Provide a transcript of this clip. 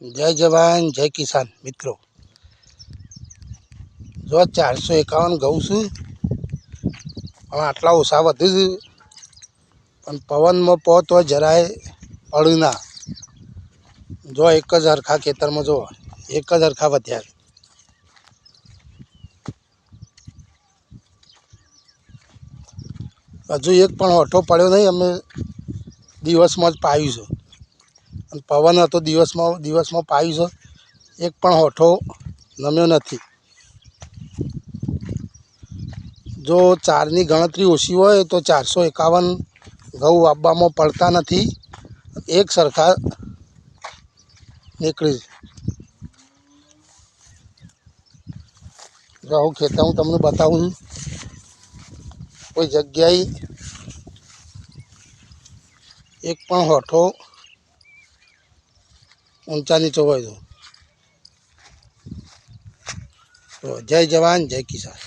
જય જવાન જય કિસાન મિત્રો, જો 451 ઘઉં છું. હવે આટલા ઓછા વધુ છે, પણ પવનમાં પહોંચો જરાય પડ્યું ના. જો એક જ હરખા ખેતરમાં જો એક જ હરખા વધ્યા. હજુ એક પણ હોઠો પડ્યો નહીં. અમે દિવસમાં જ પાયું છે, અને પવન હતો દિવસમાં પાયું છે. એક પણ હોઠો નમ્યો નથી. જો 4ની ગણતરી ઓછી હોય તો 451 ઘઉં વાવવામાં પડતા નથી. એક સરખા નીકળી જો હું ખેતર હું તમને બતાવું છું. કોઈ જગ્યાએ એક પણ હોઠો ઊંચા નીચો હોય તો જય જવાન જય કિસાન.